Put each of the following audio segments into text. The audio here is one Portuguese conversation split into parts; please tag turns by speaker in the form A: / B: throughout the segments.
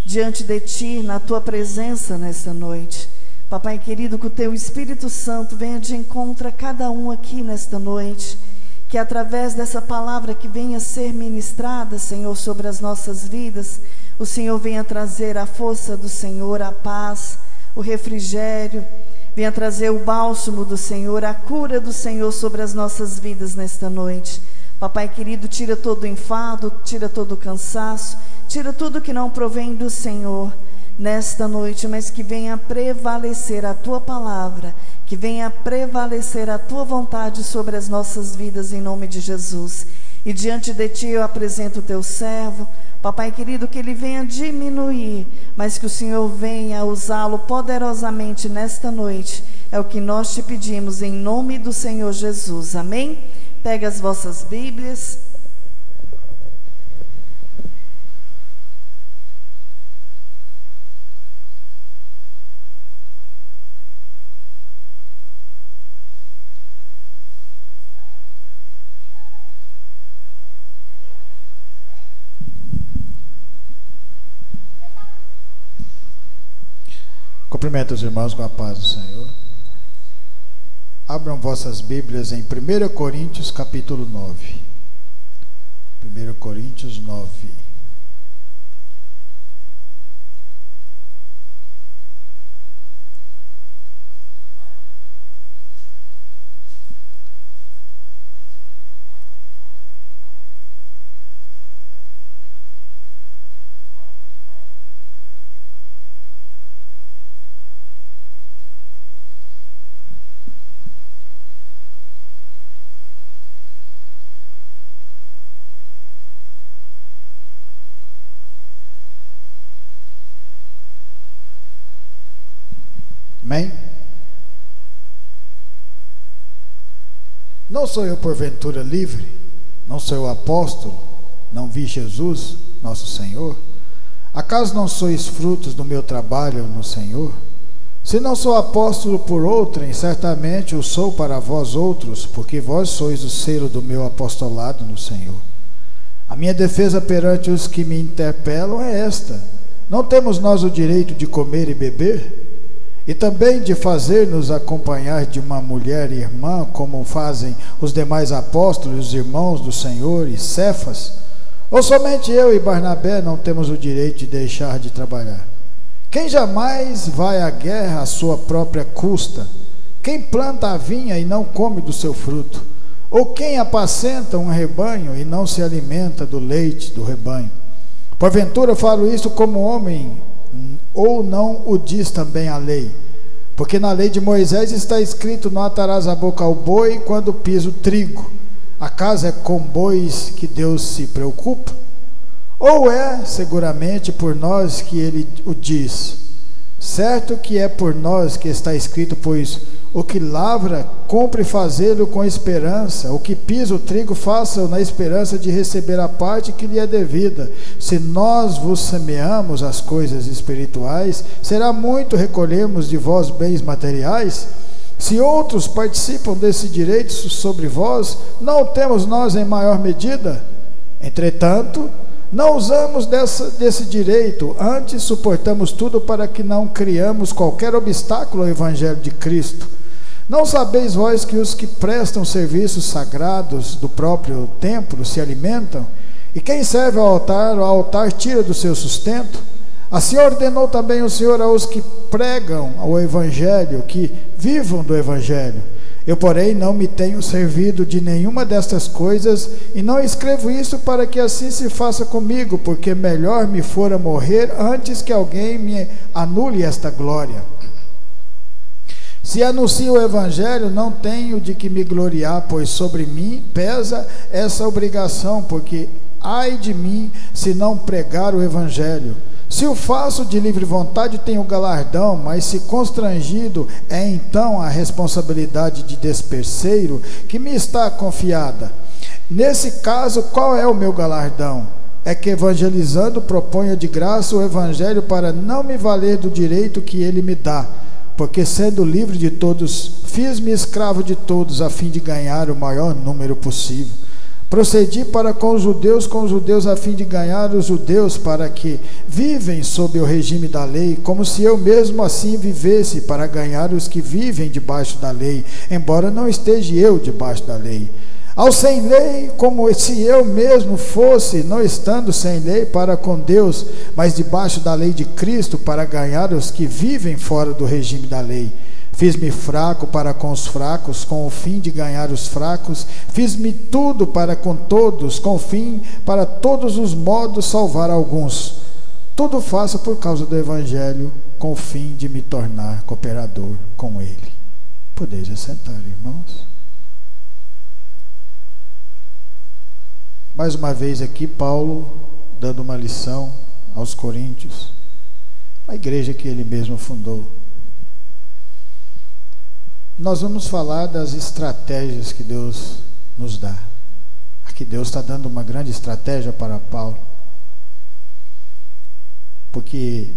A: diante de Ti, na Tua presença nesta noite. Papai querido, que o Teu Espírito Santo venha de encontro a cada um aqui nesta noite, que através dessa palavra que venha ser ministrada, Senhor, sobre as nossas vidas, o Senhor venha trazer a força do Senhor, a paz, o refrigério, venha trazer o bálsamo do Senhor, a cura do Senhor sobre as nossas vidas nesta noite. Papai querido, tira todo o enfado, tira todo o cansaço, tira tudo que não provém do Senhor nesta noite, mas que venha prevalecer a Tua palavra, que venha prevalecer a Tua vontade sobre as nossas vidas, em nome de Jesus. E diante de Ti eu apresento o Teu servo, Papai querido, que ele venha diminuir, mas que o Senhor venha usá-lo poderosamente nesta noite. É o que nós te pedimos em nome do Senhor Jesus. Amém? Pega as vossas Bíblias.
B: Cumprimento os irmãos com a paz do Senhor. Abram vossas Bíblias em 1 Coríntios capítulo 9. 1 Coríntios 9. Amém? Não sou eu porventura livre? Não sou eu apóstolo? Não vi Jesus, nosso Senhor? Acaso não sois frutos do meu trabalho no Senhor? Se não sou apóstolo por outrem, certamente o sou para vós outros, porque vós sois o selo do meu apostolado no Senhor. A minha defesa perante os que me interpelam é esta: não temos nós o direito de comer e beber? E também de fazer-nos acompanhar de uma mulher irmã, como fazem os demais apóstolos, os irmãos do Senhor e Cefas? Ou somente eu e Barnabé não temos o direito de deixar de trabalhar? Quem jamais vai à guerra à sua própria custa? Quem planta a vinha e não come do seu fruto? Ou quem apacenta um rebanho e não se alimenta do leite do rebanho? Porventura falo isto como homem, ou não o diz também a lei? Porque na lei de Moisés está escrito: não atarás a boca ao boi quando pisa o trigo. Acaso é com bois que Deus se preocupa? Ou é seguramente por nós que ele o diz? Certo que é por nós que está escrito: pois o que lavra, compre fazê-lo com esperança. O que pisa o trigo, faça-o na esperança de receber a parte que lhe é devida. Se nós vos semeamos as coisas espirituais, será muito recolhermos de vós bens materiais? Se outros participam desse direito sobre vós, não temos nós em maior medida? Entretanto, não usamos desse direito, antes suportamos tudo para que não criamos qualquer obstáculo ao Evangelho de Cristo. Não sabeis vós que os que prestam serviços sagrados do próprio templo se alimentam? E quem serve ao altar tira do seu sustento? Assim ordenou também o Senhor aos que pregam o Evangelho, que vivam do Evangelho. Eu, porém, não me tenho servido de nenhuma destas coisas, e não escrevo isso para que assim se faça comigo, porque melhor me fora morrer antes que alguém me anule esta glória. Se anuncio o Evangelho, não tenho de que me gloriar, pois sobre mim pesa essa obrigação, porque ai de mim se não pregar o Evangelho. Se o faço de livre vontade, tenho galardão, mas se constrangido, é então a responsabilidade de desperceiro que me está confiada. Nesse caso, qual é o meu galardão? É que evangelizando proponho de graça o Evangelho para não me valer do direito que ele me dá, porque sendo livre de todos, fiz-me escravo de todos a fim de ganhar o maior número possível. Procedi para com os judeus a fim de ganhar os judeus para que vivem sob o regime da lei, como se eu mesmo assim vivesse para ganhar os que vivem debaixo da lei, embora não esteja eu debaixo da lei. Ao sem lei, como se eu mesmo fosse, não estando sem lei para com Deus, mas debaixo da lei de Cristo, para ganhar os que vivem fora do regime da lei. Fiz-me fraco para com os fracos, com o fim de ganhar os fracos. Fiz-me tudo para com todos, com o fim, para todos os modos, salvar alguns. Tudo faço por causa do Evangelho, com o fim de me tornar cooperador com ele. Podeis assentar, irmãos. Mais uma vez aqui, Paulo dando uma lição aos coríntios, a igreja que ele mesmo fundou. Nós vamos falar das estratégias que Deus nos dá. Aqui Deus está dando uma grande estratégia para Paulo, porque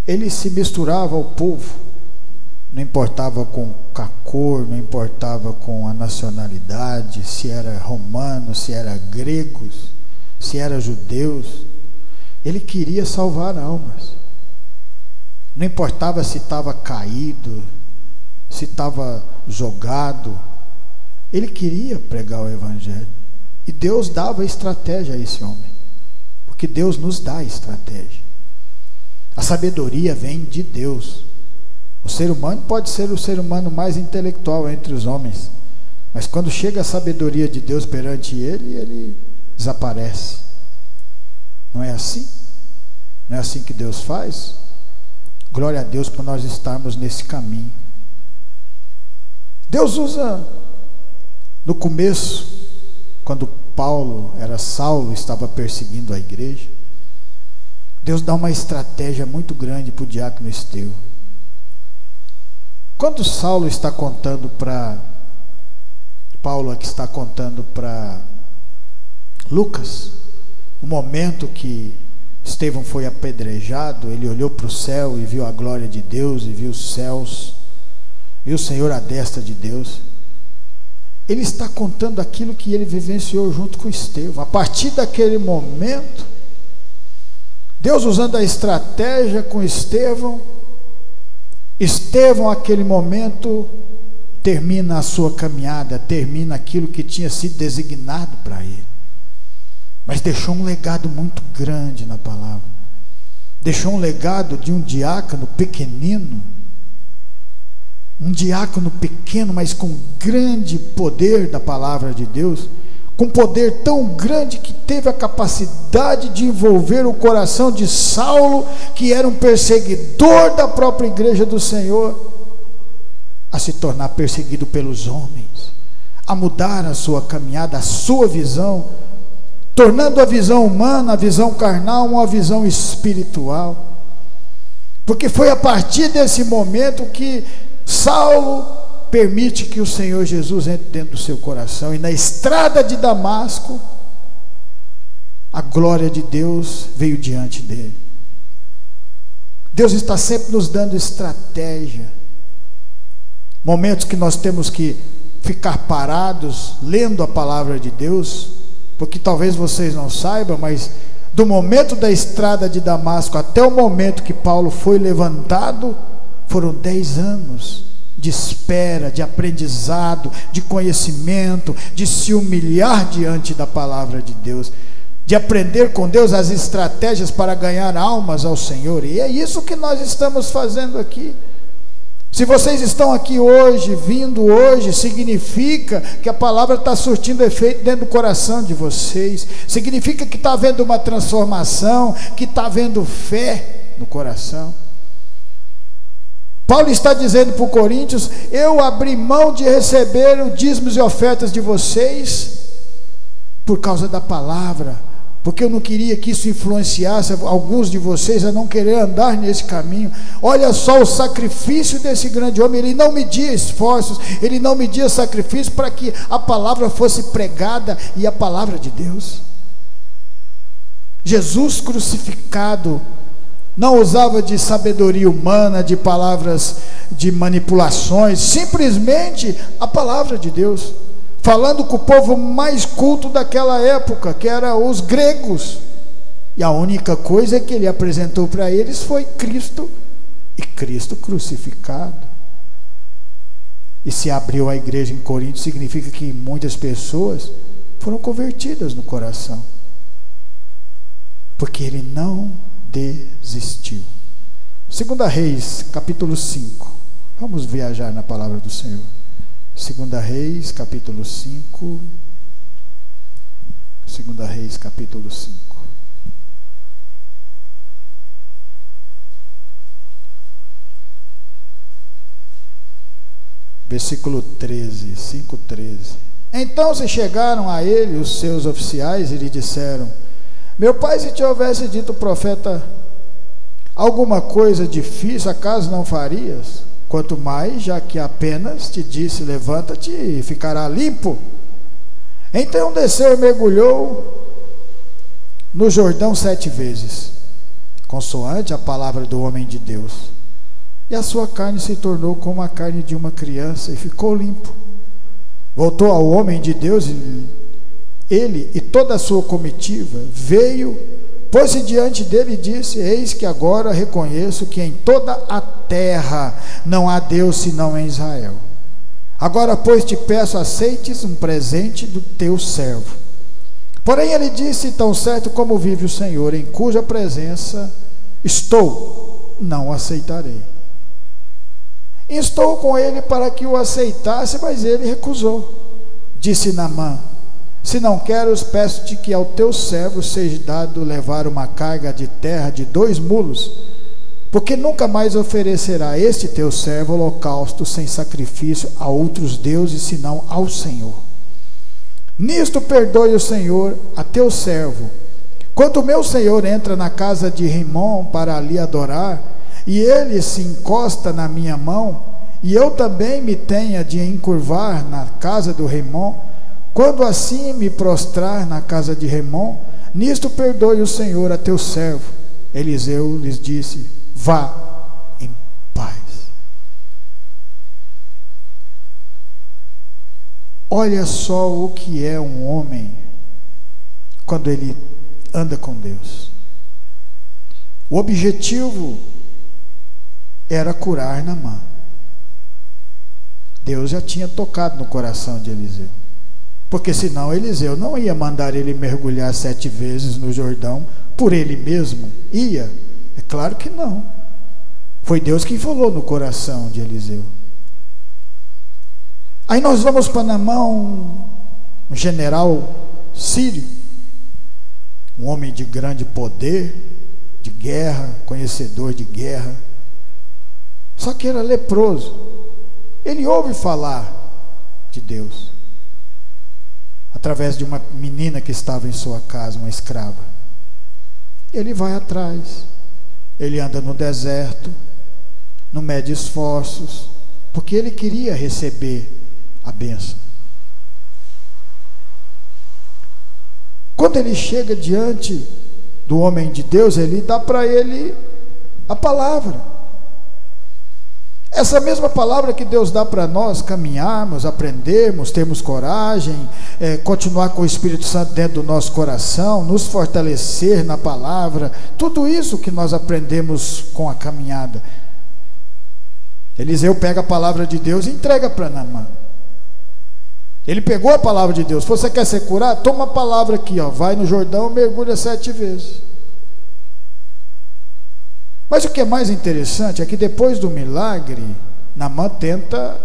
B: ele se misturava ao povo, não importava com a cor, não importava com a nacionalidade, se era romano, se era gregos, se era judeus. Ele queria salvar almas, não importava se estava caído, se estava jogado, ele queria pregar o Evangelho. E Deus dava estratégia a esse homem, porque Deus nos dá estratégia. A sabedoria vem de Deus. O ser humano pode ser o ser humano mais intelectual entre os homens, mas quando chega a sabedoria de Deus perante ele, ele desaparece. Não é assim? Não é assim que Deus faz? Glória a Deus por nós estarmos nesse caminho. Deus usa, no começo, quando Paulo era Saulo, estava perseguindo a igreja, Deus dá uma estratégia muito grande para o diácono Estevão. Quando Saulo está contando para Paulo, aqui está contando para Lucas, o momento que Estevão foi apedrejado, ele olhou para o céu e viu a glória de Deus, e viu os céus, viu o Senhor à destra de Deus. Ele está contando aquilo que ele vivenciou junto com Estevão. A partir daquele momento, Deus usando a estratégia com Estevão, aquele momento, termina a sua caminhada, termina aquilo que tinha sido designado para ele. Mas deixou um legado muito grande na palavra. Deixou um legado de um diácono pequenino, um diácono pequeno, mas com grande poder da palavra de Deus, com poder tão grande que teve a capacidade de envolver o coração de Saulo, que era um perseguidor da própria igreja do Senhor, a se tornar perseguido pelos homens, a mudar a sua caminhada, a sua visão, tornando a visão humana, a visão carnal, uma visão espiritual. Porque foi a partir desse momento que Saulo permite que o Senhor Jesus entre dentro do seu coração, e na estrada de Damasco, a glória de Deus veio diante dele. Deus está sempre nos dando estratégia, momentos que nós temos que ficar parados, lendo a palavra de Deus, porque talvez vocês não saibam, mas do momento da estrada de Damasco até o momento que Paulo foi levantado, foram 10 anos de espera, de aprendizado, de conhecimento, de se humilhar diante da palavra de Deus, de aprender com Deus as estratégias para ganhar almas ao Senhor. E é isso que nós estamos fazendo aqui. Se vocês estão aqui hoje, vindo hoje, significa que a palavra está surtindo efeito dentro do coração de vocês, significa que está havendo uma transformação, que está havendo fé no coração. Paulo está dizendo para os coríntios: eu abri mão de receber os dízimos e ofertas de vocês por causa da palavra, porque eu não queria que isso influenciasse alguns de vocês a não querer andar nesse caminho. Olha só o sacrifício desse grande homem. Ele não media esforços, ele não media sacrifício para que a palavra fosse pregada, e a palavra de Deus. Jesus crucificado não usava de sabedoria humana, de palavras de manipulações, simplesmente a palavra de Deus. falando com o povo mais culto daquela época, que eram os gregos. E a única coisa que ele apresentou para eles foi Cristo e Cristo crucificado. E se abriu a igreja em Corinto, significa que muitas pessoas foram convertidas no coração, porque ele não desistiu. 2 Reis, capítulo 5. Vamos viajar na palavra do Senhor. 2 Reis, capítulo 5. 2 Reis, capítulo 5. Versículo 13, 5:13. Então se chegaram a ele os seus oficiais e lhe disseram: meu pai, se te houvesse dito o profeta alguma coisa difícil, acaso não farias? Quanto mais, já que apenas te disse, levanta-te e ficará limpo. Então desceu e mergulhou no Jordão 7 vezes, consoante a palavra do homem de Deus. E a sua carne se tornou como a carne de uma criança e ficou limpo. Voltou ao homem de Deus, ele e toda a sua comitiva, veio, pôs-se diante dele e disse: eis que agora reconheço que em toda a terra não há Deus senão em Israel. Agora, pois, te peço, aceites um presente do teu servo. Porém ele disse: tão certo como vive o Senhor, em cuja presença estou, não aceitarei. Instou com ele para que o aceitasse, mas ele recusou. Disse Naamã: se não queres, peço-te que ao teu servo seja dado levar uma carga de terra de 2 mulos, porque nunca mais oferecerá este teu servo holocausto sem sacrifício a outros deuses, senão ao Senhor. Nisto perdoe o Senhor a teu servo. Quando o meu senhor entra na casa de Rimom para ali adorar, e ele se encosta na minha mão, e eu também me tenha de encurvar na casa do Rimom, quando assim me prostrar na casa de Rimom, nisto perdoe o Senhor a teu servo. Eliseu lhes disse: vá em paz. Olha só o que é um homem quando ele anda com Deus. O objetivo era curar Naamã. Deus já tinha tocado no coração de Eliseu, porque senão Eliseu não ia mandar ele mergulhar 7 vezes no Jordão por ele mesmo. Ia? É claro que não. Foi Deus quem falou no coração de Eliseu. Aí nós vamos para Naamã, um general sírio, um homem de grande poder, de guerra, conhecedor de guerra, só que era leproso. Ele ouve falar de Deus através de uma menina que estava em sua casa, uma escrava. Ele vai atrás, ele anda no deserto, não mede esforços, porque ele queria receber a bênção. Quando ele chega diante do homem de Deus, ele dá para ele a palavra. Essa mesma palavra que Deus dá para nós caminharmos, aprendermos, termos coragem, continuar com o Espírito Santo dentro do nosso coração, nos fortalecer na palavra, tudo isso que nós aprendemos com a caminhada. Eliseu pega a palavra de Deus e entrega para Naamã. Ele pegou a palavra de Deus. Você quer ser curado? Toma a palavra aqui, ó. Vai no Jordão, mergulha 7 vezes. Mas o que é mais interessante é que depois do milagre, Naamã tenta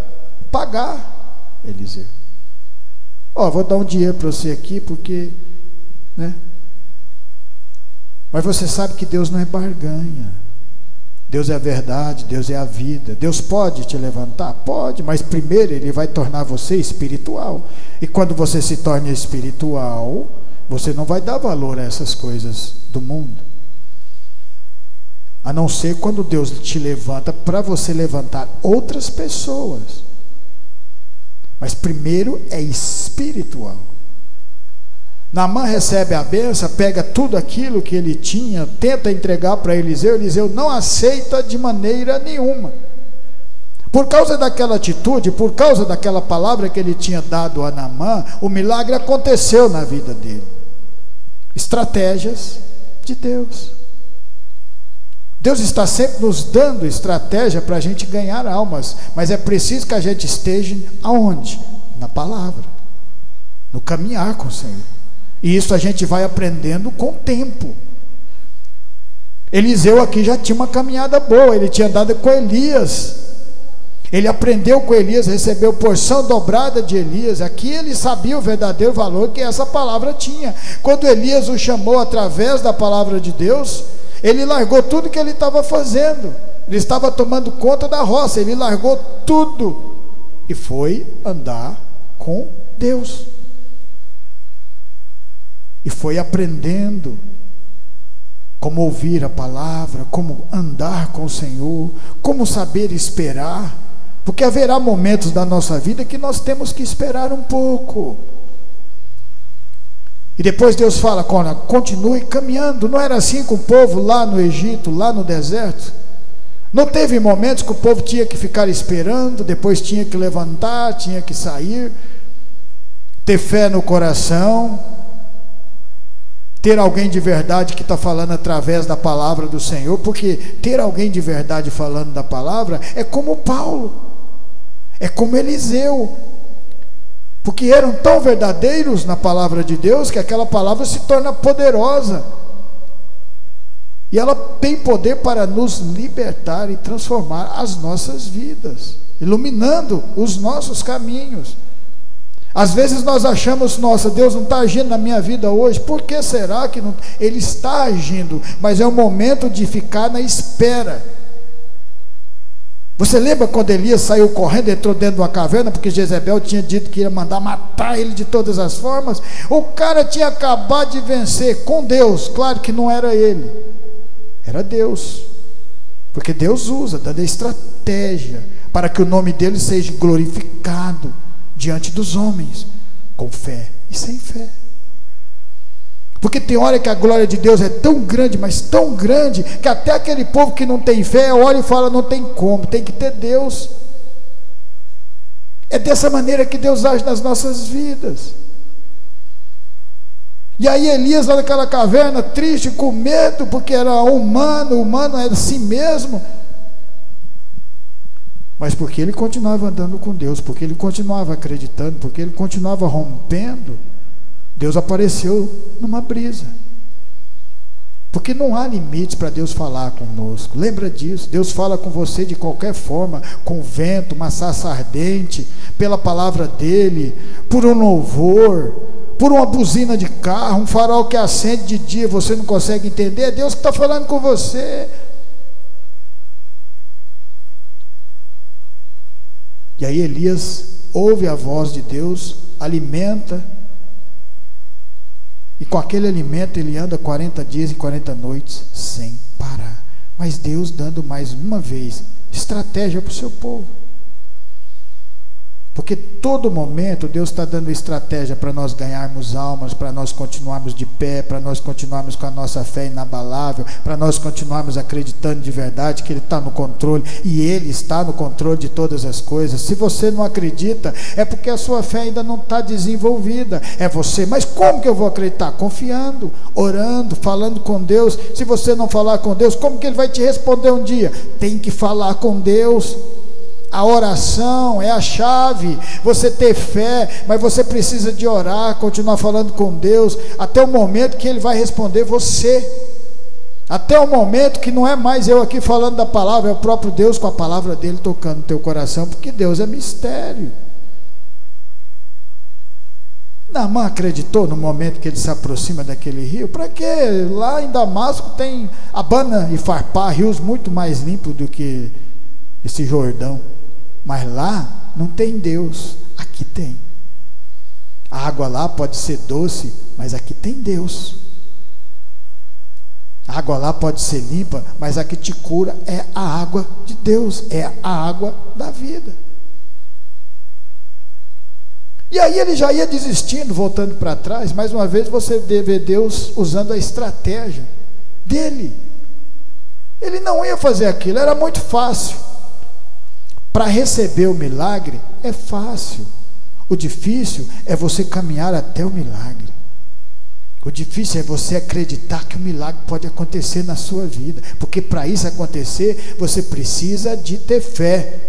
B: pagar Eliseu. Vou dar um dinheiro para você aqui, porque, né? Mas você sabe que Deus não é barganha. Deus é a verdade, Deus é a vida. Deus pode te levantar? Pode, mas primeiro Ele vai tornar você espiritual. E quando você se torna espiritual, você não vai dar valor a essas coisas do mundo. A não ser quando Deus te levanta para você levantar outras pessoas. Mas primeiro é espiritual. Naamã recebe a bênção, pega tudo aquilo que ele tinha, tenta entregar para Eliseu. Eliseu não aceita de maneira nenhuma. Por causa daquela atitude, por causa daquela palavra que ele tinha dado a Naamã, o milagre aconteceu na vida dele. Estratégias de Deus. Deus está sempre nos dando estratégia para a gente ganhar almas, mas é preciso que a gente esteja aonde? Na palavra, no caminhar com o Senhor. E isso a gente vai aprendendo com o tempo. Eliseu aqui já tinha uma caminhada boa, ele tinha andado com Elias. Ele aprendeu com Elias, recebeu porção dobrada de Elias. Aqui ele sabia o verdadeiro valor que essa palavra tinha. Quando Elias o chamou através da palavra de Deus, ele largou tudo que ele estava fazendo. Ele estava tomando conta da roça, ele largou tudo e foi andar com Deus. E foi aprendendo como ouvir a palavra, como andar com o Senhor, como saber esperar. Porque haverá momentos da nossa vida que nós temos que esperar um pouco. E depois Deus fala, continue caminhando. Não era assim com o povo lá no Egito, lá no deserto? Não teve momentos que o povo tinha que ficar esperando, depois tinha que levantar, tinha que sair, ter fé no coração, ter alguém de verdade que está falando através da palavra do Senhor, porque ter alguém de verdade falando da palavra é como Paulo, é como Eliseu, porque eram tão verdadeiros na palavra de Deus que aquela palavra se torna poderosa, e ela tem poder para nos libertar e transformar as nossas vidas, iluminando os nossos caminhos. Às vezes nós achamos, nossa, Deus não está agindo na minha vida hoje. Por que será que não? Ele está agindo, mas é o momento de ficar na espera. Você lembra quando Elias saiu correndo, entrou dentro de uma caverna, porque Jezebel tinha dito que ia mandar matar ele de todas as formas? O cara tinha acabado de vencer com Deus. Claro que não era ele, era Deus, porque Deus usa, dando estratégia para que o nome dele seja glorificado diante dos homens, com fé e sem fé. Porque tem hora que a glória de Deus é tão grande, mas tão grande, que até aquele povo que não tem fé olha e fala, não tem como, tem que ter Deus. É dessa maneira que Deus age nas nossas vidas. E aí Elias lá naquela caverna, triste, com medo, porque era humano era assim mesmo, mas porque ele continuava andando com Deus, porque ele continuava acreditando, porque ele continuava rompendo, Deus apareceu numa brisa. Porque não há limites para Deus falar conosco. Lembra disso, Deus fala com você de qualquer forma, com vento, uma sarça ardente, pela palavra dele, por um louvor, por uma buzina de carro, um farol que acende de dia, você não consegue entender, é Deus que está falando com você. E aí Elias ouve a voz de Deus, alimenta, e com aquele alimento ele anda 40 dias e 40 noites sem parar. Mas Deus dando mais uma vez estratégia para o seu povo. Porque todo momento Deus está dando estratégia para nós ganharmos almas, para nós continuarmos de pé, para nós continuarmos com a nossa fé inabalável, para nós continuarmos acreditando de verdade que Ele está no controle, e Ele está no controle de todas as coisas. Se você não acredita, é porque a sua fé ainda não está desenvolvida, é você. Mas como que eu vou acreditar? Confiando, orando, falando com Deus. Se você não falar com Deus, como que Ele vai te responder um dia? Tem que falar com Deus. A oração é a chave, você ter fé, mas você precisa de orar, continuar falando com Deus, até o momento que Ele vai responder você, até o momento que não é mais eu aqui falando da palavra, é o próprio Deus com a palavra dele tocando no teu coração, porque Deus é mistério. Naamã acreditou no momento que ele se aproxima daquele rio, para que lá em Damasco tem Abana e Farpá, rios muito mais limpos do que esse Jordão. Mas lá não tem Deus, aqui tem. A água lá pode ser doce, mas aqui tem Deus. A água lá pode ser limpa, mas a que te cura é a água de Deus, é a água da vida. E aí ele já ia desistindo, voltando para trás. Mais uma vez você vê Deus usando a estratégia dele. Ele não ia fazer aquilo, era muito fácil. para receber o milagre é fácil. O difícil é você caminhar até o milagre. O difícil é você acreditar que o milagre pode acontecer na sua vida, porque para isso acontecer, você precisa de ter fé.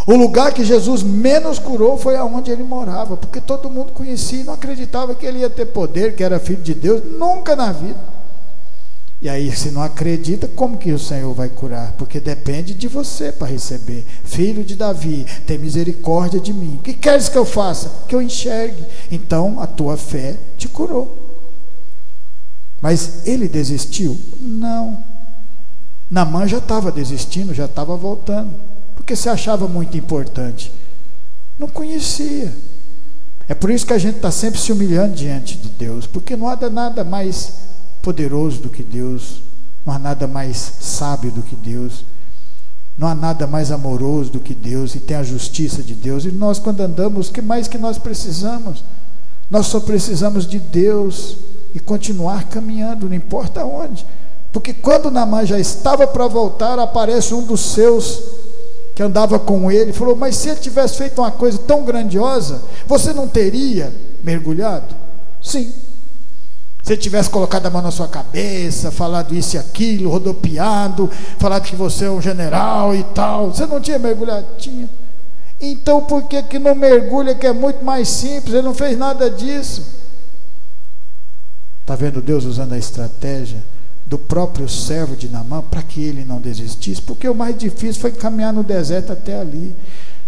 B: O lugar que Jesus menos curou foi aonde ele morava, porque todo mundo conhecia e não acreditava que ele ia ter poder, que era filho de Deus, nunca na vida. E aí, se não acredita, como que o Senhor vai curar? Porque depende de você para receber. Filho de Davi, tem misericórdia de mim. O que queres que eu faça? Que eu enxergue. Então, a tua fé te curou. Mas ele desistiu? Não. Naamã já estava desistindo, já estava voltando, porque se achava muito importante. Não conhecia. É por isso que a gente está sempre se humilhando diante de Deus, porque não há nada mais poderoso do que Deus, não há nada mais sábio do que Deus, não há nada mais amoroso do que Deus, e tem a justiça de Deus. E nós, quando andamos, o que mais que nós precisamos? Nós só precisamos de Deus e continuar caminhando, não importa onde. Porque quando Naamã já estava para voltar, aparece um dos seus que andava com ele, falou: mas se ele tivesse feito uma coisa tão grandiosa, você não teria mergulhado? Sim. Se ele tivesse colocado a mão na sua cabeça, falado isso e aquilo, rodopiado, falado que você é um general e tal, você não tinha mergulhado? Tinha. Então por que que não mergulha, que é muito mais simples? Ele não fez nada disso. Está vendo Deus usando a estratégia do próprio servo de Naamã para que ele não desistisse? Porque o mais difícil foi caminhar no deserto até ali.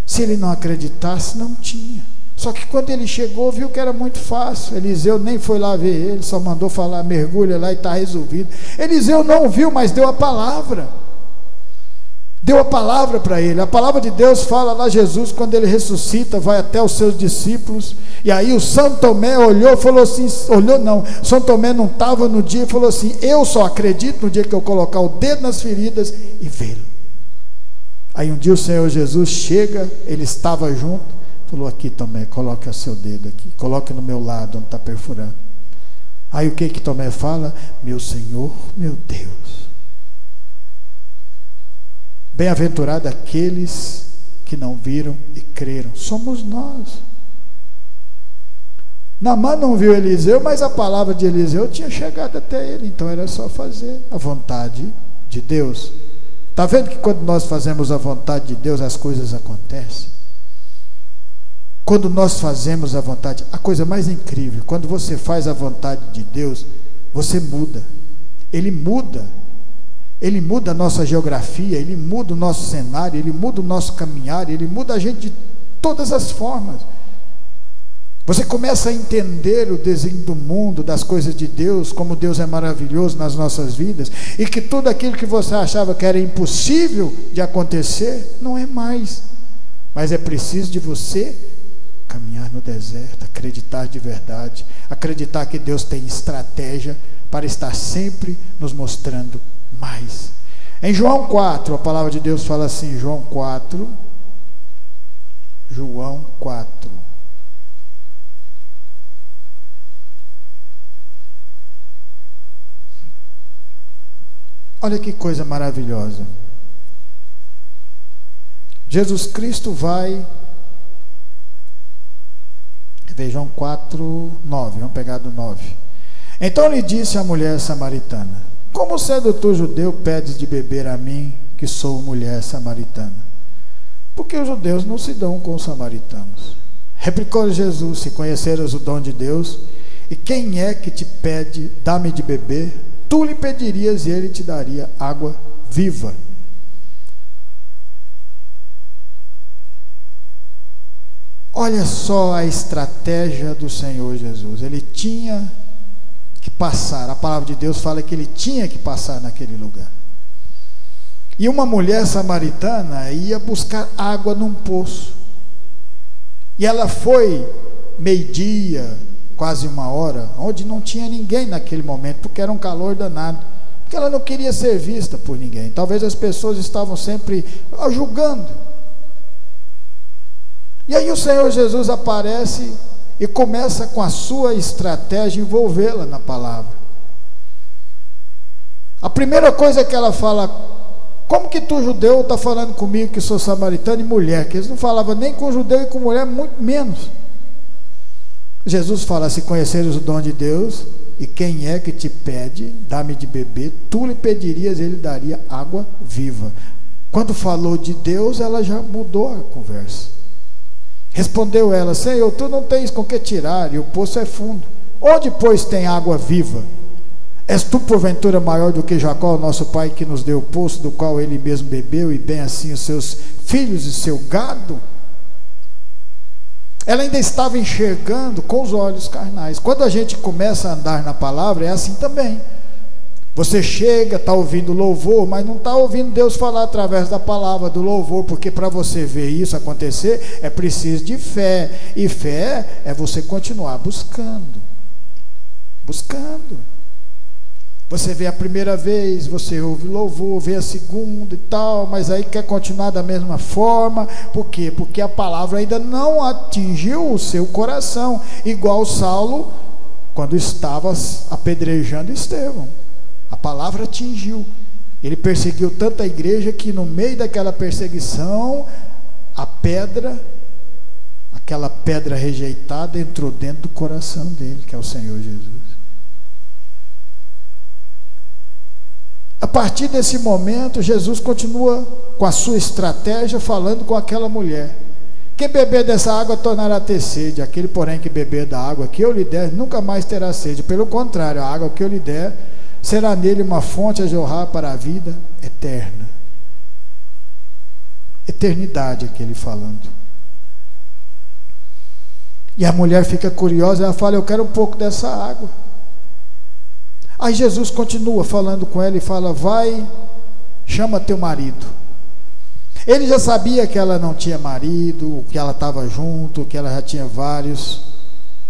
B: Se ele não acreditasse, não tinha. Só que quando ele chegou, viu que era muito fácil. Eliseu nem foi lá ver ele, só mandou falar: mergulha lá e está resolvido. Eliseu não viu, mas deu a palavra. Deu a palavra para ele. A palavra de Deus fala lá, Jesus, quando ele ressuscita, vai até os seus discípulos, e aí o São Tomé olhou, falou assim, olhou não, São Tomé não estava no dia, falou assim: eu só acredito no dia que eu colocar o dedo nas feridas e vê-lo. Aí um dia o Senhor Jesus chega, ele estava junto, falou: aqui Tomé, coloque o seu dedo aqui, coloque no meu lado onde está perfurando. Aí o que Tomé fala? Meu Senhor, meu Deus. Bem-aventurado aqueles que não viram e creram. Somos nós. Naamã não viu Eliseu, mas a palavra de Eliseu tinha chegado até ele, então era só fazer a vontade de Deus. Está vendo que quando nós fazemos a vontade de Deus, as coisas acontecem? Quando nós fazemos a vontade, a coisa mais incrível, quando você faz a vontade de Deus, você muda. Ele muda a nossa geografia, Ele muda o nosso cenário, Ele muda o nosso caminhar, Ele muda a gente de todas as formas. Você começa a entender o desenho do mundo, das coisas de Deus, como Deus é maravilhoso nas nossas vidas, e que tudo aquilo que você achava que era impossível de acontecer, não é mais. Mas é preciso de você caminhar no deserto, acreditar de verdade, acreditar que Deus tem estratégia para estar sempre nos mostrando mais. Em João 4, a palavra de Deus fala assim, João 4, olha que coisa maravilhosa. Jesus Cristo vai, João 4, 9, vamos pegar do 9. Então lhe disse a mulher samaritana: como sendo tu judeu, pedes de beber a mim, que sou mulher samaritana? Porque os judeus não se dão com os samaritanos. Replicou Jesus: se conheceras o dom de Deus, e quem é que te pede, dá-me de beber, tu lhe pedirias e ele te daria água viva. Olha só a estratégia do Senhor Jesus. Ele tinha que passar, a palavra de Deus fala que ele tinha que passar naquele lugar. E uma mulher samaritana ia buscar água num poço. E ela foi meio-dia, quase 1h, onde não tinha ninguém naquele momento, porque era um calor danado. Porque ela não queria ser vista por ninguém. Talvez as pessoas estavam sempre julgando. E aí o Senhor Jesus aparece e começa com a sua estratégia envolvê-la na palavra. A primeira coisa que ela fala Como que tu, judeu, está falando comigo que sou samaritano e mulher? Que eles não falavam nem com judeu e com mulher, muito menos. Jesus fala: se conheceres o dom de Deus, e quem é que te pede, dá-me de beber, tu lhe pedirias, ele daria água viva. Quando falou de Deus, ela já mudou a conversa. Respondeu ela: Senhor, tu não tens com que tirar, e o poço é fundo. Onde, pois, tem água viva? És tu, porventura, maior do que Jacó, nosso pai, que nos deu o poço, do qual ele mesmo bebeu, e bem assim os seus filhos e seu gado? Ela ainda estava enxergando com os olhos carnais. Quando a gente começa a andar na palavra, é assim também. Você chega, está ouvindo louvor, mas não está ouvindo Deus falar através da palavra do louvor, porque para você ver isso acontecer, é preciso de fé. E fé é você continuar buscando. Você vê a primeira vez, você ouve louvor, vê a segunda e tal, mas aí quer continuar da mesma forma. Por quê? Porque a palavra ainda não atingiu o seu coração, igual Saulo, quando estava apedrejando Estevão. A palavra atingiu. Ele perseguiu tanta igreja que no meio daquela perseguição, aquela pedra rejeitada entrou dentro do coração dele, que é o Senhor Jesus. A partir desse momento, Jesus continua com a sua estratégia, falando com aquela mulher: quem beber dessa água tornará a ter sede, aquele porém que beber da água que eu lhe der nunca mais terá sede, pelo contrário, a água que eu lhe der será nele uma fonte a jorrar para a vida eterna. Eternidade, aquele falando. E a mulher fica curiosa, ela fala: eu quero um pouco dessa água. Aí Jesus continua falando com ela e fala: vai, chama teu marido. Ele já sabia que ela não tinha marido, que ela estava junto, que ela já tinha vários.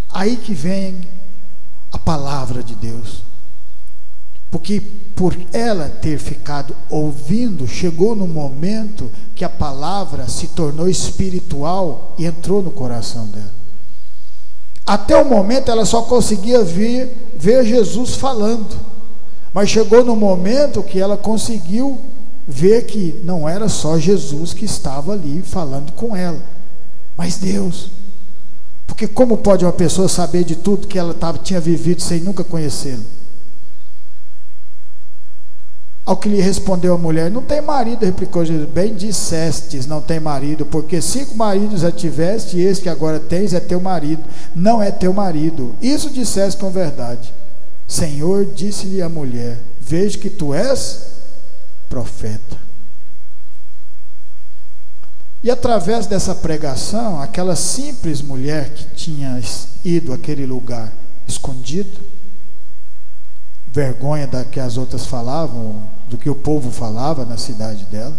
B: Aí que vem a palavra de Deus. Porque por ela ter ficado ouvindo, chegou no momento que a palavra se tornou espiritual e entrou no coração dela. Até o momento ela só conseguia ver Jesus falando, mas chegou no momento que ela conseguiu ver que não era só Jesus que estava ali falando com ela, mas Deus. Porque como pode uma pessoa saber de tudo que ela tinha vivido sem nunca conhecê-lo? Ao que lhe respondeu a mulher: não tem marido, replicou Jesus. Bem dissestes, não tem marido, porque 5 maridos já tiveste, e esse que agora tens é teu marido, não é teu marido. Isso disseste com verdade. Senhor, disse-lhe a mulher: vejo que tu és profeta. E através dessa pregação, aquela simples mulher que tinha ido àquele lugar escondido, vergonha da que as outras falavam, do que o povo falava na cidade dela,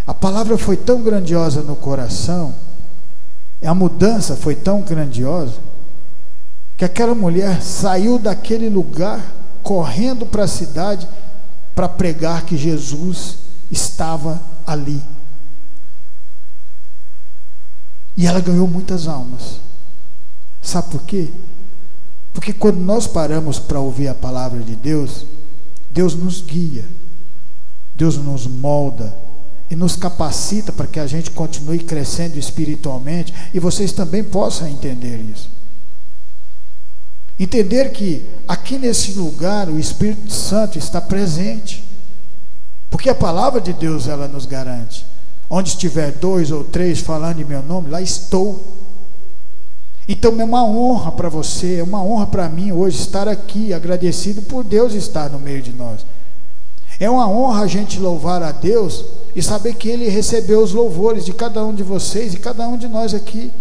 B: a palavra foi tão grandiosa no coração, a mudança foi tão grandiosa, que aquela mulher saiu daquele lugar correndo para a cidade para pregar que Jesus estava ali. E ela ganhou muitas almas. Sabe por quê? Porque quando nós paramos para ouvir a palavra de Deus, Deus nos guia, Deus nos molda e nos capacita para que a gente continue crescendo espiritualmente, e vocês também possam entender isso. Entender que aqui nesse lugar o Espírito Santo está presente, porque a palavra de Deus ela nos garante: onde estiver 2 ou 3 falando em meu nome, lá estou. Então é uma honra para você, é uma honra para mim hoje estar aqui, agradecido por Deus estar no meio de nós. É uma honra a gente louvar a Deus e saber que Ele recebeu os louvores de cada um de vocês e cada um de nós aqui.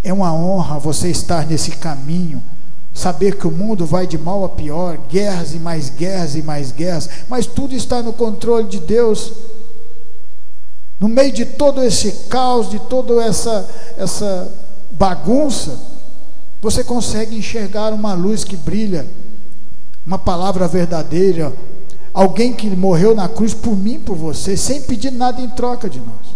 B: É uma honra você estar nesse caminho, saber que o mundo vai de mal a pior, guerras e mais guerras e mais guerras, mas tudo está no controle de Deus. No meio de todo esse caos, de toda essa bagunça, você consegue enxergar uma luz que brilha, uma palavra verdadeira, alguém que morreu na cruz por mim, por você, sem pedir nada em troca de nós.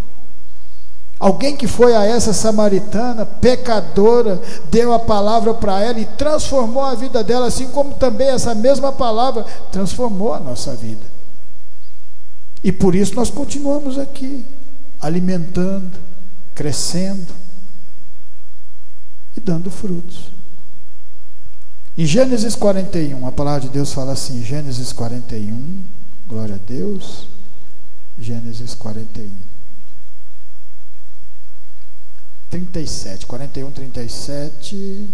B: Alguém que foi a essa samaritana, pecadora, deu a palavra para ela e transformou a vida dela, assim como também essa mesma palavra transformou a nossa vida. E por isso nós continuamos aqui, alimentando, crescendo e dando frutos. Em Gênesis 41, a palavra de Deus fala assim, Gênesis 41, glória a Deus, Gênesis 41, 37, 41, 37.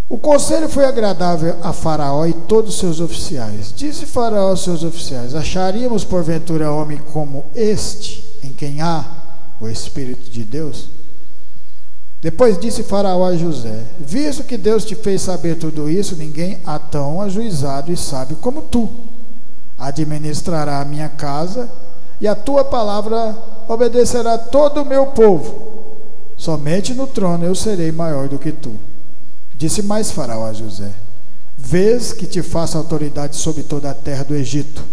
B: O conselho foi agradável a Faraó e todos os seus oficiais. Disse Faraó aos seus oficiais: acharíamos porventura homem como este, em quem há o Espírito de Deus? Depois disse Faraó a José: visto que Deus te fez saber tudo isso, ninguém há tão ajuizado e sábio como tu. Administrará a minha casa, e a tua palavra obedecerá todo o meu povo. Somente no trono eu serei maior do que tu. Disse mais Faraó a José: vês que te faço autoridade sobre toda a terra do Egito.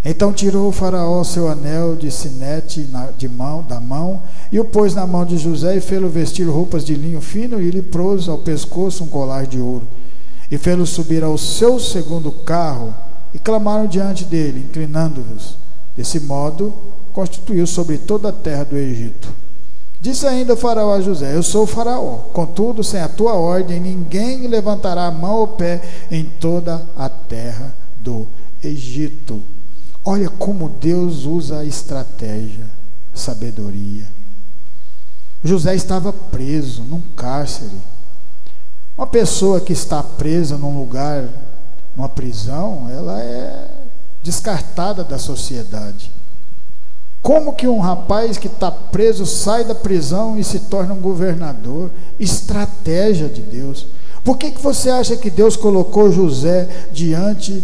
B: Então tirou o Faraó seu anel de sinete da mão, e o pôs na mão de José, e fê-lo vestir roupas de linho fino, e lhe pôs ao pescoço um colar de ouro. E fê-lo subir ao seu segundo carro, e clamaram diante dele, inclinando-vos. Desse modo, constituiu sobre toda a terra do Egito. Disse ainda o Faraó a José: eu sou o Faraó, contudo, sem a tua ordem, ninguém levantará a mão ou pé em toda a terra do Egito. Olha como Deus usa a estratégia, sabedoria. José estava preso num cárcere. Uma pessoa que está presa num lugar, numa prisão, ela é descartada da sociedade. Como que um rapaz que está preso sai da prisão e se torna um governador? Estratégia de Deus. Por que você acha que Deus colocou José diante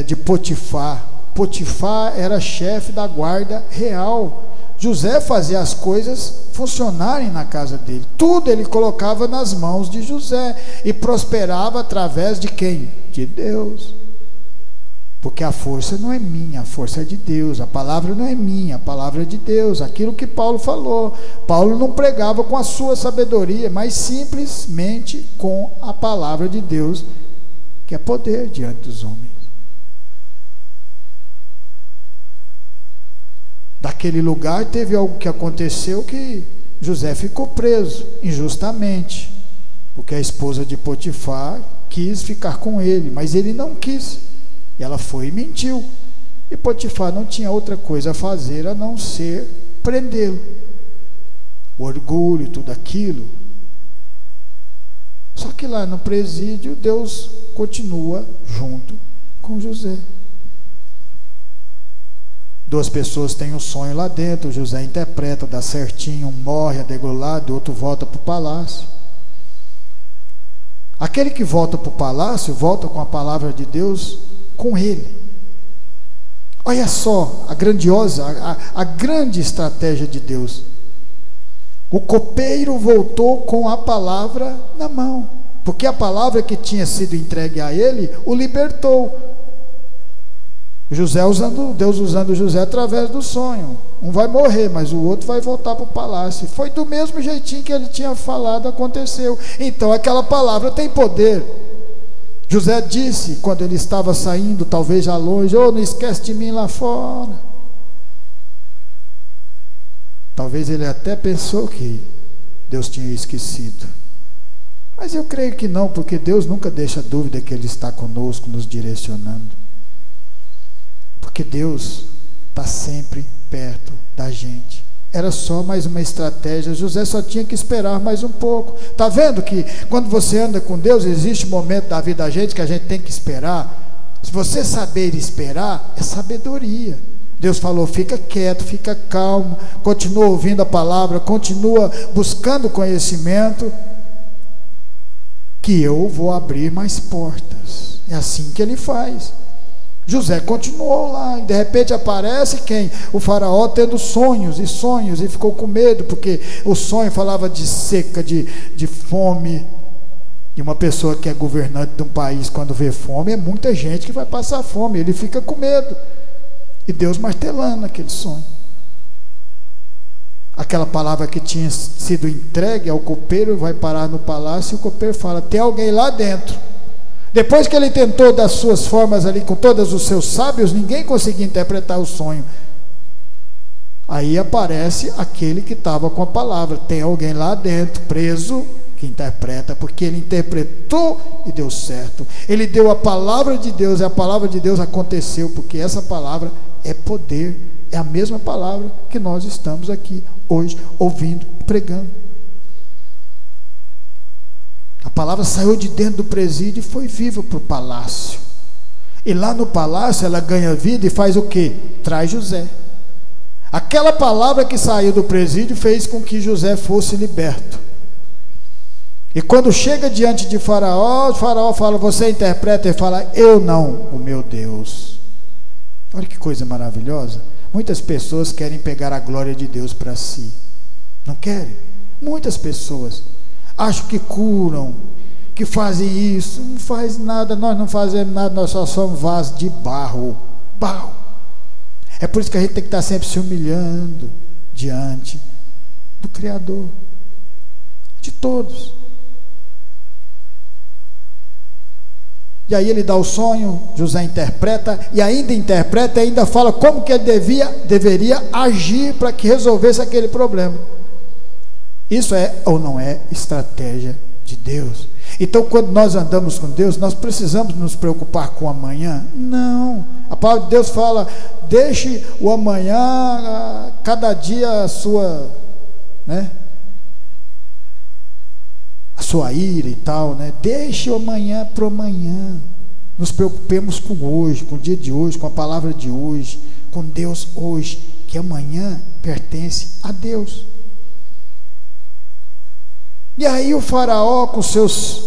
B: de Potifar? Potifar era chefe da guarda real. José fazia as coisas funcionarem na casa dele. Tudo ele colocava nas mãos de José e prosperava através de quem? De Deus. Porque a força não é minha, a força é de Deus. A palavra não é minha, a palavra é de Deus. Aquilo que Paulo falou. Paulo não pregava com a sua sabedoria, mas simplesmente com a palavra de Deus, que é poder diante dos homens. Daquele lugar teve algo que aconteceu que José ficou preso injustamente, porque a esposa de Potifar quis ficar com ele, mas ele não quis. E ela foi e mentiu. E Potifar não tinha outra coisa a fazer a não ser prendê-lo. O orgulho, tudo aquilo. Só que lá no presídio, Deus continua junto com José. Duas pessoas têm um sonho lá dentro, José interpreta, dá certinho, um morre, é degolado, o outro volta para o palácio. Aquele que volta para o palácio, volta com a palavra de Deus com ele. Olha só a grandiosa, a grande estratégia de Deus. O copeiro voltou com a palavra na mão, porque a palavra que tinha sido entregue a ele o libertou. Deus usando José através do sonho. Um vai morrer, mas o outro vai voltar para o palácio. Foi do mesmo jeitinho que ele tinha falado, aconteceu. Então aquela palavra tem poder. José disse, quando ele estava saindo, talvez já longe: não esquece de mim lá fora. Talvez ele até pensou que Deus tinha esquecido. Mas eu creio que não, porque Deus nunca deixa dúvida que Ele está conosco, nos direcionando. Porque Deus está sempre perto da gente. Era só mais uma estratégia. José só tinha que esperar mais um pouco. Está vendo que quando você anda com Deus, existe um momento da vida da gente que a gente tem que esperar? Se você saber esperar, é sabedoria. Deus falou: fica quieto, fica calmo, continua ouvindo a palavra, continua buscando conhecimento, que eu vou abrir mais portas. É assim que Ele faz. José continuou lá, e de repente aparece quem? O faraó tendo sonhos, e ficou com medo, porque o sonho falava de seca, de fome. E uma pessoa que é governante de um país, quando vê fome, é muita gente que vai passar fome, ele fica com medo. E Deus martelando aquele sonho. Aquela palavra que tinha sido entregue ao copeiro vai parar no palácio, e o copeiro fala: tem alguém lá dentro. Depois que ele tentou das suas formas ali, com todos os seus sábios, ninguém conseguia interpretar o sonho. Aí aparece aquele que estava com a palavra. Tem alguém lá dentro, preso, que interpreta, porque ele interpretou e deu certo. Ele deu a palavra de Deus, e a palavra de Deus aconteceu, porque essa palavra é poder, é a mesma palavra que nós estamos aqui hoje, ouvindo e pregando. A palavra saiu de dentro do presídio e foi viva para o palácio. E lá no palácio ela ganha vida e faz o quê? Traz José. Aquela palavra que saiu do presídio fez com que José fosse liberto. E quando chega diante de Faraó, o Faraó fala: você interpreta? Ele fala: eu não, o meu Deus. Olha que coisa maravilhosa. Muitas pessoas querem pegar a glória de Deus para si. Não querem? Muitas pessoas acham que curam, que fazem isso. Não faz nada, nós não fazemos nada, nós só somos vasos de barro. Barro. É por isso que a gente tem que estar sempre se humilhando diante do Criador, de todos. E aí ele dá o sonho, José interpreta, e ainda fala como que ele deveria agir para que resolvesse aquele problema. Isso é ou não é estratégia de Deus? Então, quando nós andamos com Deus, nós precisamos nos preocupar com o amanhã? Não. A palavra de Deus fala: deixe o amanhã, cada dia a sua, a sua ira e tal, Deixe o amanhã para o amanhã. Nos preocupemos com hoje, com o dia de hoje, com a palavra de hoje, com Deus hoje, que amanhã pertence a Deus. E aí o Faraó, com seus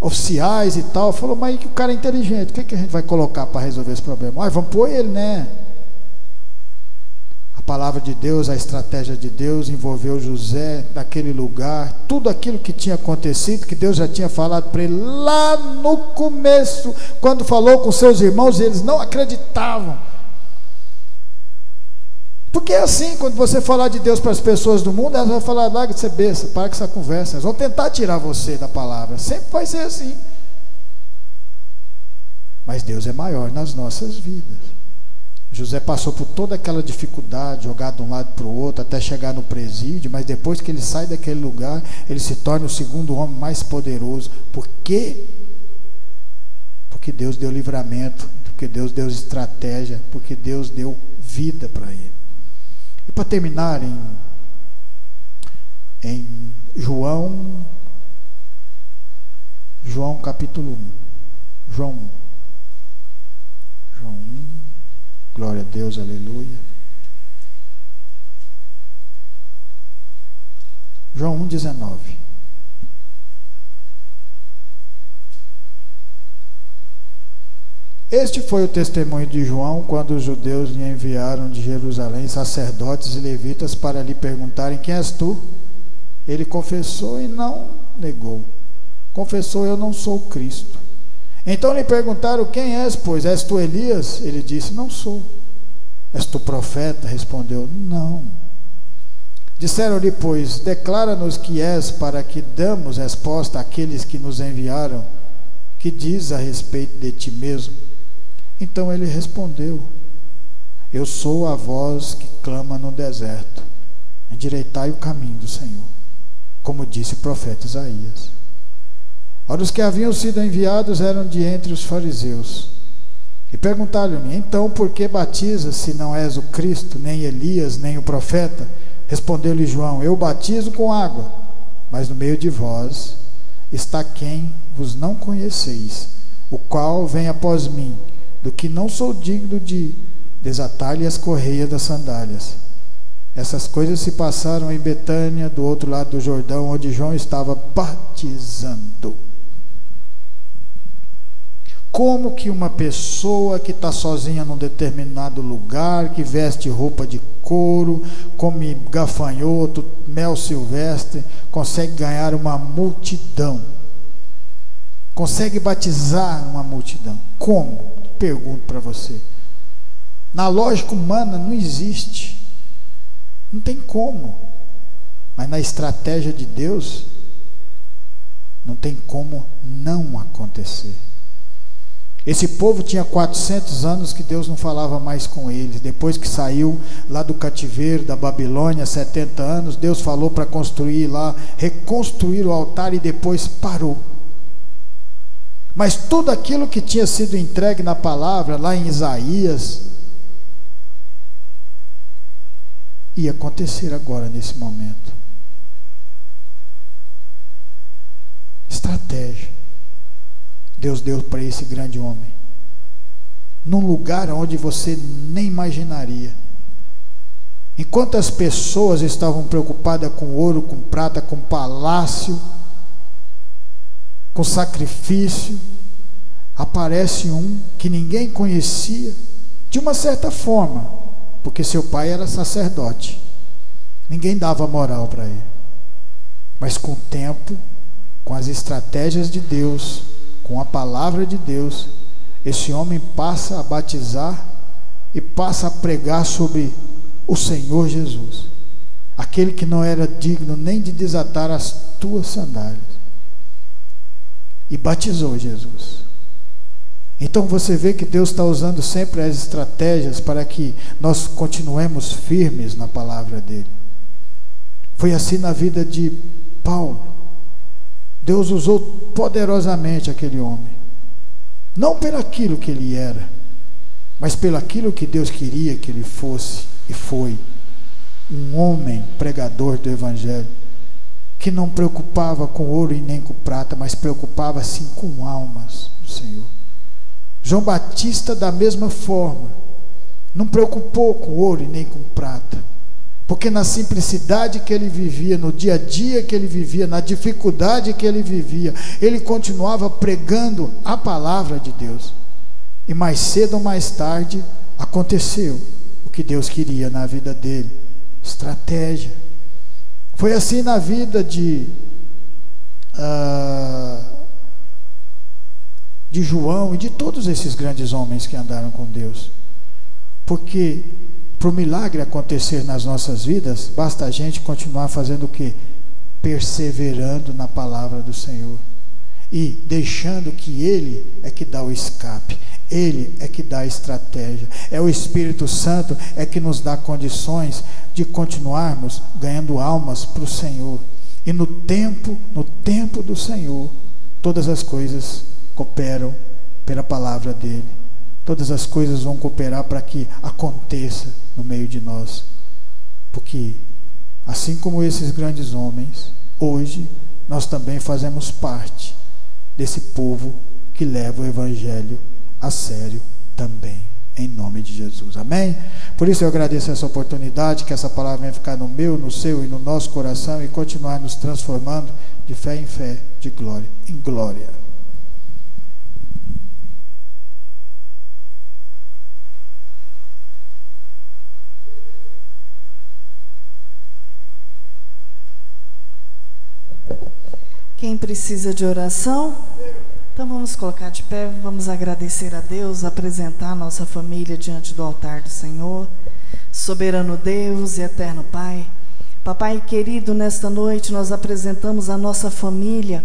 B: oficiais e tal, falou: mas que o cara é inteligente, o que a gente vai colocar para resolver esse problema? Vamos pôr ele, A palavra de Deus, a estratégia de Deus envolveu José naquele lugar, tudo aquilo que tinha acontecido, que Deus já tinha falado para ele lá no começo, quando falou com seus irmãos, eles não acreditavam. Porque é assim, quando você falar de Deus para as pessoas do mundo, elas vão falar: larga de ser besta, para com essa conversa. Elas vão tentar tirar você da palavra, sempre vai ser assim. Mas Deus é maior nas nossas vidas. José passou por toda aquela dificuldade, jogado de um lado para o outro, até chegar no presídio, mas depois que ele sai daquele lugar, ele se torna o segundo homem mais poderoso. Por quê? Porque Deus deu livramento, porque Deus deu estratégia, porque Deus deu vida para ele. E para terminar, em João capítulo 1. João 1. Glória a Deus, aleluia. João 1,19. Este foi o testemunho de João quando os judeus lhe enviaram de Jerusalém sacerdotes e levitas para lhe perguntarem: quem és tu? Ele confessou e não negou. Confessou: eu não sou Cristo. Então lhe perguntaram: quem és, pois? És tu Elias? Ele disse: não sou. És tu profeta? Respondeu: não. Disseram-lhe, pois: declara-nos que és, para que damos resposta àqueles que nos enviaram. Que diz a respeito de ti mesmo? Então ele respondeu: eu sou a voz que clama no deserto, endireitai o caminho do Senhor, como disse o profeta Isaías. Ora, os que haviam sido enviados eram de entre os fariseus, e perguntaram-lhe: então por que batizas, se não és o Cristo, nem Elias, nem o profeta? Respondeu-lhe João: eu batizo com água, mas no meio de vós está quem vos não conheceis, o qual vem após mim, do que não sou digno de desatar-lhe as correias das sandálias. Essas coisas se passaram em Betânia, do outro lado do Jordão, onde João estava batizando. Como que uma pessoa que está sozinha num determinado lugar, que veste roupa de couro, come gafanhoto, mel silvestre, consegue ganhar uma multidão? Consegue batizar uma multidão? Como? Pergunto para você. Na lógica humana não existe. Não tem como. Mas na estratégia de Deus, Não tem como não acontecer. Esse povo tinha 400 anos que Deus não falava mais com eles. Depois que saiu lá do cativeiro da Babilônia, 70 anos, Deus falou para construir lá, reconstruir o altar, e depois parou. Mas tudo aquilo que tinha sido entregue na palavra, lá em Isaías, ia acontecer agora, nesse momento. Estratégia. Deus deu para esse grande homem, num lugar onde você nem imaginaria. Enquanto as pessoas estavam preocupadas com ouro, com prata, com palácio, com sacrifício, aparece um que ninguém conhecia, de uma certa forma, porque seu pai era sacerdote, ninguém dava moral para ele. Mas com o tempo, com as estratégias de Deus, com a palavra de Deus, esse homem passa a batizar e passa a pregar sobre o Senhor Jesus, aquele que não era digno nem de desatar as tuas sandálias, e batizou Jesus. Então você vê que Deus está usando sempre as estratégias para que nós continuemos firmes na palavra dele. Foi assim na vida de Paulo. Deus usou poderosamente aquele homem, não por aquilo que ele era, mas pelo aquilo que Deus queria que ele fosse, e foi um homem pregador do Evangelho, que não preocupava com ouro e nem com prata, mas preocupava sim com almas do Senhor. João Batista, da mesma forma, não preocupou com ouro e nem com prata, porque na simplicidade que ele vivia, no dia a dia que ele vivia, na dificuldade que ele vivia, ele continuava pregando a palavra de Deus. E mais cedo ou mais tarde aconteceu o que Deus queria na vida dele. Estratégia. Foi assim na vida de João e de todos esses grandes homens que andaram com Deus. Porque para o milagre acontecer nas nossas vidas, basta a gente continuar fazendo o quê? Perseverando na palavra do Senhor e deixando que Ele é que dá o escape, Ele é que dá a estratégia, é o Espírito Santo é que nos dá condições de continuarmos ganhando almas para o Senhor. E no tempo do Senhor, todas as coisas cooperam pela palavra dEle. Todas as coisas vão cooperar para que aconteça no meio de nós, porque assim como esses grandes homens, hoje nós também fazemos parte desse povo que leva o Evangelho a sério também, em nome de Jesus, amém? Por isso eu agradeço essa oportunidade, que essa palavra venha ficar no meu, no seu e no nosso coração e continuar nos transformando de fé em fé, de glória em glória.
A: Quem precisa de oração? Então vamos colocar de pé, vamos agradecer a Deus, apresentar a nossa família diante do altar do Senhor. Soberano Deus e eterno Pai, Papai querido, nesta noite nós apresentamos a nossa família,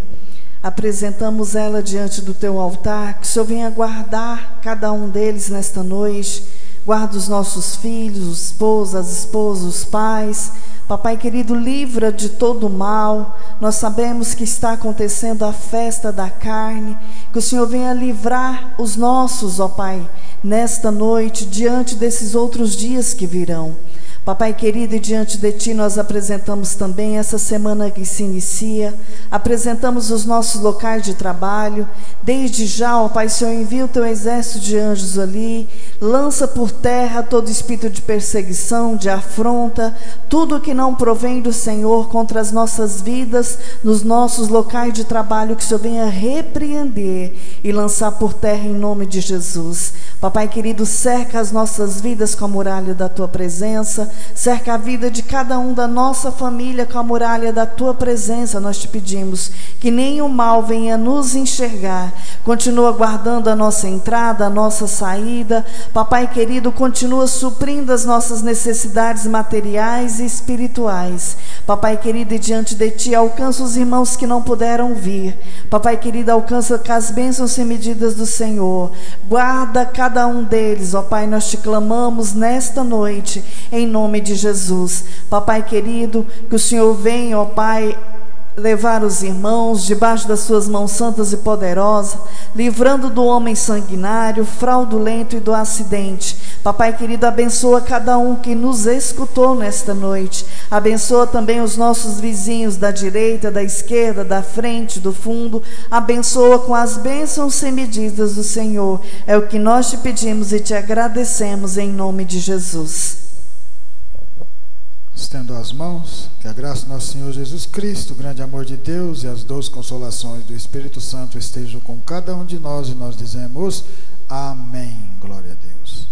A: apresentamos ela diante do Teu altar, que o Senhor venha guardar cada um deles nesta noite, guarda os nossos filhos, os esposos, as esposas, os pais. Papai querido, livra de todo mal. Nós sabemos que está acontecendo a festa da carne, que o Senhor venha livrar os nossos, ó Pai, nesta noite, diante desses outros dias que virão. Papai querido, e diante de Ti nós apresentamos também essa semana que se inicia, apresentamos os nossos locais de trabalho. Desde já, ó Pai, Senhor, envia o Teu exército de anjos ali, lança por terra todo espírito de perseguição, de afronta, tudo que não provém do Senhor contra as nossas vidas, nos nossos locais de trabalho, que o Senhor venha repreender e lançar por terra em nome de Jesus. Papai querido, cerca as nossas vidas com a muralha da Tua presença, cerca a vida de cada um da nossa família com a muralha da Tua presença. Nós Te pedimos que nenhum mal venha nos enxergar. Continua guardando a nossa entrada, a nossa saída. Papai querido, continua suprindo as nossas necessidades materiais e espirituais. Papai querido, e diante de Ti, alcança os irmãos que não puderam vir. Papai querido, alcança com as bênçãos sem medidas do Senhor. Guarda cada um deles, ó Pai, nós Te clamamos nesta noite, em nome de Jesus. Papai querido, que o Senhor venha, ó Pai, levar os irmãos debaixo das suas mãos santas e poderosas, livrando do homem sanguinário, fraudulento e do acidente. Papai querido, abençoa cada um que nos escutou nesta noite. Abençoa também os nossos vizinhos da direita, da esquerda, da frente, do fundo. Abençoa com as bênçãos sem medidas do Senhor. É o que nós Te pedimos e Te agradecemos em nome de Jesus.
B: Estendo as mãos, que a graça do nosso Senhor Jesus Cristo, o grande amor de Deus e as doces consolações do Espírito Santo estejam com cada um de nós, e nós dizemos amém. Glória a Deus.